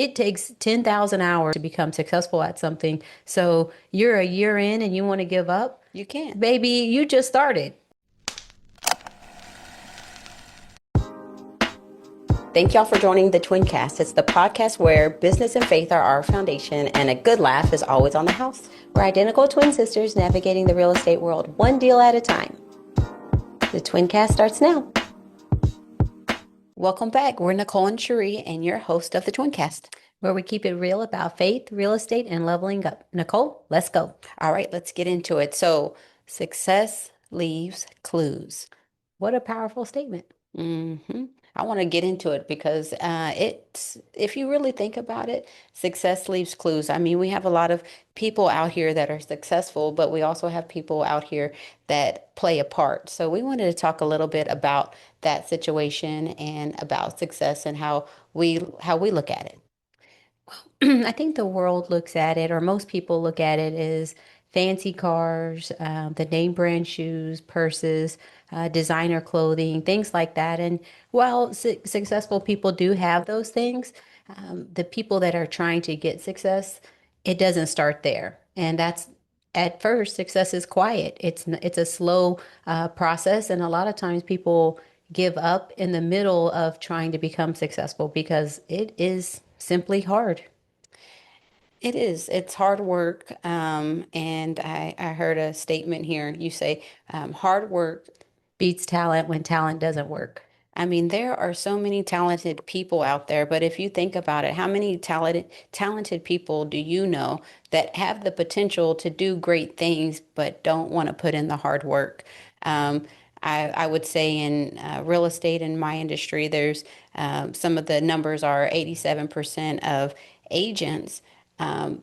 it takes 10,000 hours to become successful at something. So you're a year in and you want to give up? You can't. Baby, you just started. Thank y'all for joining the Twincast. It's the podcast where business and faith are our foundation, and a good laugh is always on the house. We're identical twin sisters navigating the real estate world one deal at a time. The Twincast starts now. Welcome back. We're Nicole and Cherie, and your host of the Twincast, where we keep it real about faith, real estate, and leveling up. Nicole, let's go. All right, let's get into it. So, success leaves clues. What a powerful statement. I want to get into it because if you really think about it, success leaves clues. I mean, we have a lot of people out here that are successful, but we also have people out here that play a part. So we wanted to talk a little bit about that situation and about success and how we look at it. I think the world looks at it, or most people look at it, as fancy cars, the name brand shoes, purses, designer clothing, things like that. And while successful people do have those things, the people that are trying to get success, it doesn't start there. And that's at first, success is quiet. It's a slow process, and a lot of times people give up in the middle of trying to become successful because it is simply hard. It is. It's hard work. And I heard a statement here. You say hard work Beats talent when talent doesn't work. I mean, there are so many talented people out there, but if you think about it, how many talented people do you know that have the potential to do great things but don't want to put in the hard work? Um, I would say in real estate in my industry, there's some of the numbers are 87% of agents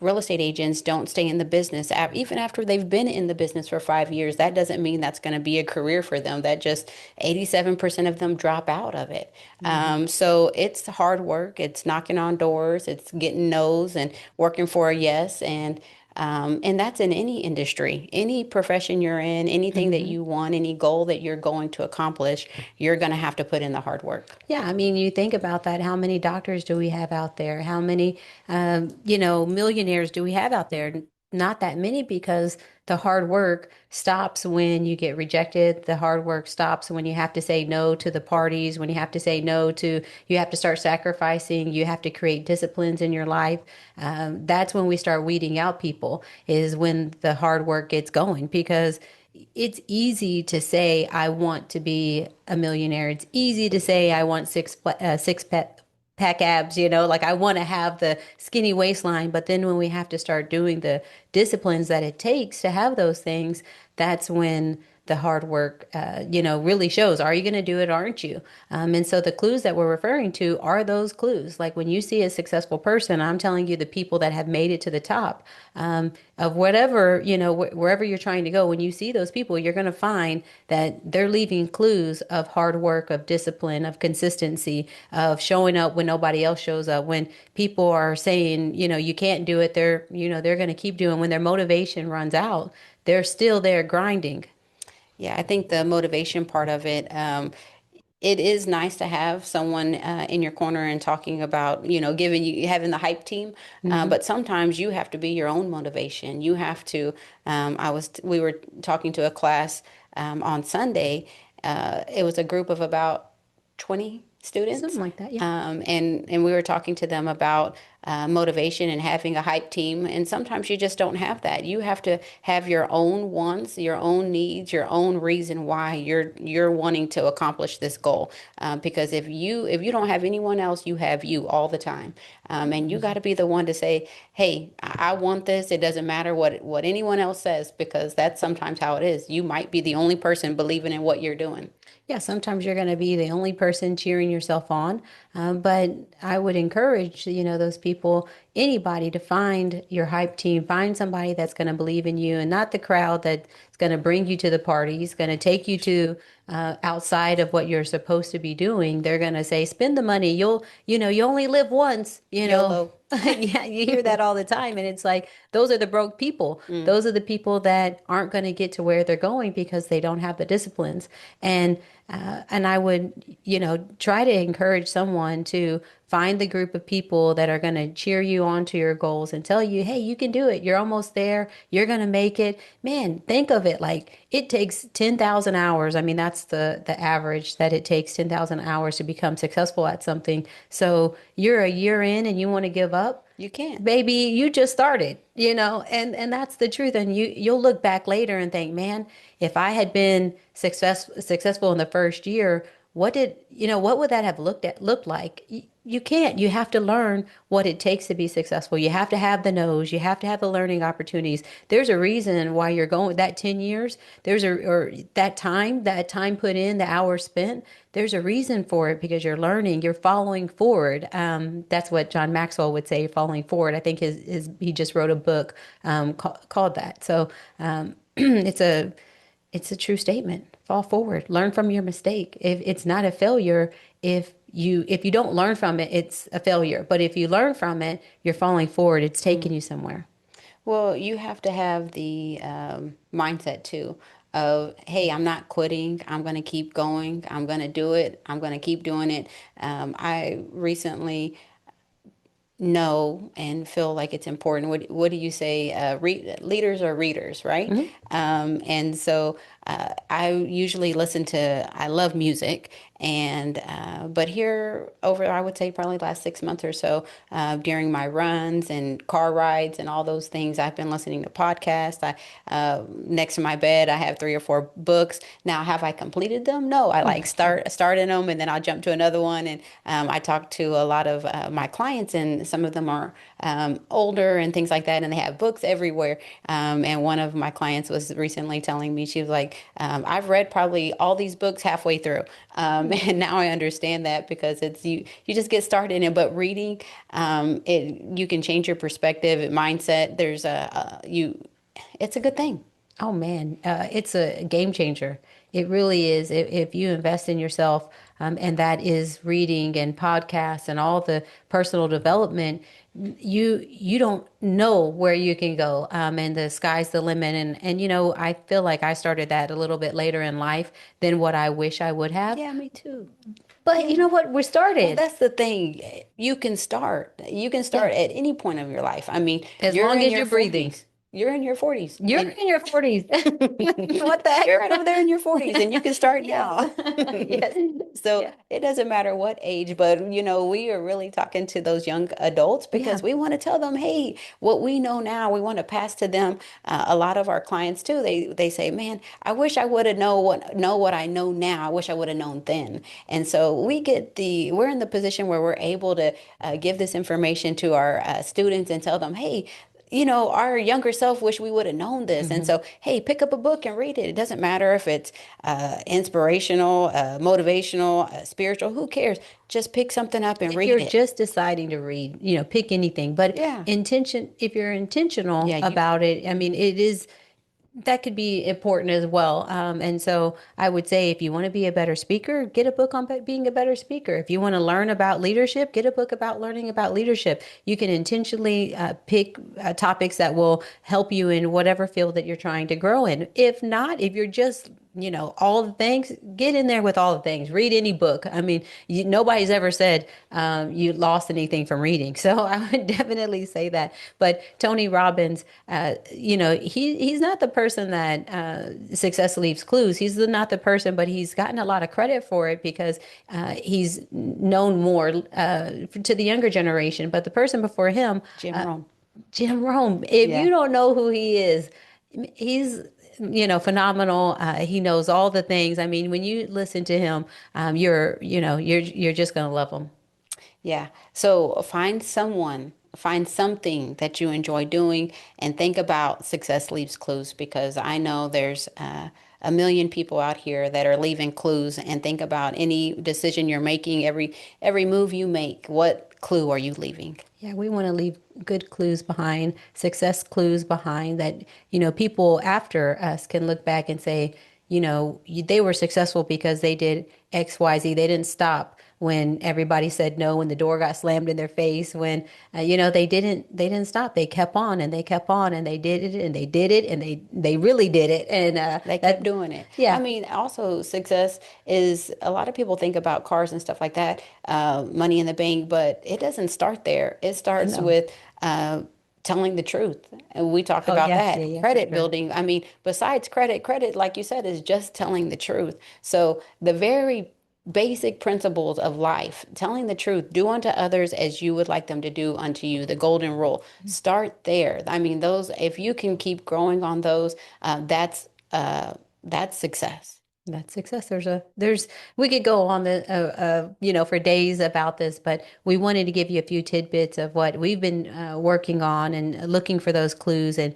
real estate agents don't stay in the business even after they've been in the business for 5 years. That doesn't mean that's going to be a career for them. That just 87% of them drop out of it. So it's hard work. It's knocking on doors. It's getting no's and working for a yes. And that's in any industry, any profession you're in, anything that Mm-hmm. you want, any goal that you're going to accomplish, you're going to have to put in the hard work. Yeah, I mean, you think about that. How many doctors do we have out there? How many, millionaires do we have out there? Not that many because the hard work stops when you get rejected. The hard work stops when you have to say no to the parties, when you have to say no to, you have to start sacrificing, you have to create disciplines in your life. That's when we start weeding out people, is when the hard work gets going because it's easy to say I want to be a millionaire. It's easy to say I want six pack abs, like I want to have the skinny waistline. But then when we have to start doing the disciplines that it takes to have those things, that's when the hard work, really shows. Are you going to do it? Aren't you? And so the clues that we're referring to are those clues. Like when you see a successful person, I'm telling you, the people that have made it to the top of whatever, wherever you're trying to go, when you see those people, you're going to find that they're leaving clues of hard work, of discipline, of consistency, of showing up when nobody else shows up. When people are saying, you can't do it, they're going to keep doing. When their motivation runs out, they're still there grinding. Yeah, I think the motivation part of it, it is nice to have someone in your corner and talking about, giving you having the hype team. Hmm. But sometimes you have to be your own motivation. You have to. We were talking to a class on Sunday. It was a group of about 20 Something students. like that. Yeah. And we were talking to them about motivation and having a hype team. And sometimes you just don't have that. You have to have your own wants, your own needs, your own reason why you're wanting to accomplish this goal. Because if you don't have anyone else, you have you all the time. And you got to be the one to say, "Hey, I want this. It doesn't matter what anyone else says," because that's sometimes how it is. You might be the only person believing in what you're doing. Yeah, sometimes you're going to be the only person cheering yourself on. But I would encourage, those people, anybody to find your hype team, find somebody that's going to believe in you and not the crowd that's going to bring you to the parties, going to take you to outside of what you're supposed to be doing. They're going to say, spend the money. You only live once. YOLO. Yeah, you hear that all the time. And it's like, those are the broke people. Mm. Those are the people that aren't going to get to where they're going because they don't have the disciplines. And I would, try to encourage someone to find the group of people that are going to cheer you on to your goals and tell you, hey, you can do it. You're almost there. You're going to make it. Man, think of it like it takes 10,000 hours. I mean, that's the average that it takes 10,000 hours to become successful at something. So you're a year in and you want to give up? You can't. Baby, you just started, and that's the truth. And you'll look back later and think, man, if I had been successful in the first year, what would that have looked like? You can't. You have to learn what it takes to be successful. You have to have the no's. You have to have the learning opportunities. There's a reason why you're going that 10 years. Or that time put in, the hours spent. There's a reason for it because you're learning, you're following forward. That's what John Maxwell would say, following forward. I think he just wrote a book called that. So it's a true statement. Fall forward, learn from your mistake. If it's not a failure, if you don't learn from it, it's a failure. But if you learn from it, you're falling forward. It's taking you somewhere. Well, you have to have the mindset too of, hey, I'm not quitting. I'm going to keep going. I'm going to do it. I'm going to keep doing it. I recently know and feel like it's important. What do you say? Leaders are readers, right? Mhm. And so I usually listen to. I love music, and but here over, I would say probably last 6 months or so, during my runs and car rides and all those things, I've been listening to podcasts. Next to my bed, I have 3 or 4 books. Now, have I completed them? No, I like starting them and then I'll jump to another one. And I talk to a lot of my clients, and some of them are older and things like that, and they have books everywhere. And one of my clients was recently telling me, she was like, I've read probably all these books halfway through. And now I understand that because it's you just get started in it. But reading, you can change your perspective, mindset. It's a good thing. Oh man, it's a game changer. It really is. If you invest in yourself, and that is reading and podcasts and all the personal development, you don't know where you can go. And the sky's the limit. And I feel like I started that a little bit later in life than what I wish I would have. Yeah, me too. But you Yeah. know what? We Well, started. that's the thing. You can start. You can Yeah, start at any point of your life. I mean, as you're long in as your you're breathing. 40s. You're in your 40s. You're And in your 40s. What the heck? you're right over there in your 40s and you can start Yes. now. Yes. So Yeah. it doesn't matter what age, but we are really talking to those young adults Yeah. because we want to tell them, hey, what we know now, we want to pass to them. A lot of our clients too, they say, man, I wish I would have know what I know now. I wish I would have known then. And so we're in the position where we're able to give this information to our students and tell them, hey, our younger self wish we would have known this. And Mhm. so, hey, pick up a book and read it. It doesn't matter if it's inspirational, motivational, spiritual, who cares? Just pick something up and If read you're it. just deciding to read, pick anything, but Yeah. if you're intentional Yeah, about it, I mean, that could be important as well. And so I would say if you want to be a better speaker, get a book on being a better speaker. If you want to learn about leadership, get a book about learning about leadership. You can intentionally pick topics that will help you in whatever field that you're trying to grow in. If not, if you're just all the things, get in there with all the things. Read any book. I mean, nobody's ever said you lost anything from reading. So I would definitely say that. But Tony Robbins, he's not the person that success leaves clues. He's not the person, but he's gotten a lot of credit for it because he's known more to the younger generation. But the person before him, Jim Rohn. Jim Rome, if you Yeah. don't know who he is, he's phenomenal. He knows all the things. I mean, when you listen to him, you're just gonna love him. Yeah. So find something that you enjoy doing and think about success leaves clues because I know there's a million people out here that are leaving clues and think about any decision you're making, every move you make, what clue are you leaving? Yeah, we want to leave good clues behind, success clues behind that, people after us can look back and say, they were successful because they did X, Y, Z. They didn't stop when everybody said no, when the door got slammed in their face, when they didn't stop. They kept on and they kept on and they did it and they did it and they really did it. And They kept that doing it. I yeah, mean, also success is a lot of people think about cars and stuff like that, money in the bank, but it doesn't start there. It starts no. with telling the truth. And we talked Oh about yeah, yeah, that. yeah, for Credit sure. building. I mean, besides credit, like you said, is just telling the truth. So the very basic principles of life, telling the truth, do unto others as you would like them to do unto you, the golden rule. Start there. I mean, those, if you can keep growing on those, that's success. That's success. We could go on for days about this, but we wanted to give you a few tidbits of what we've been working on and looking for those clues and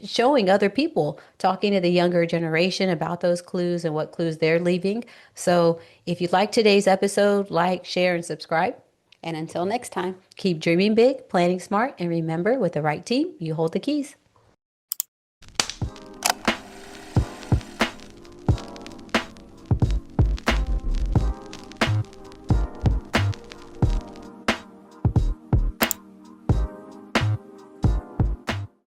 showing other people, talking to the younger generation about those clues and what clues they're leaving. So if you like today's episode, like, share, and subscribe. And until next time. Keep dreaming big, planning smart, and remember, with the right team, you hold the keys.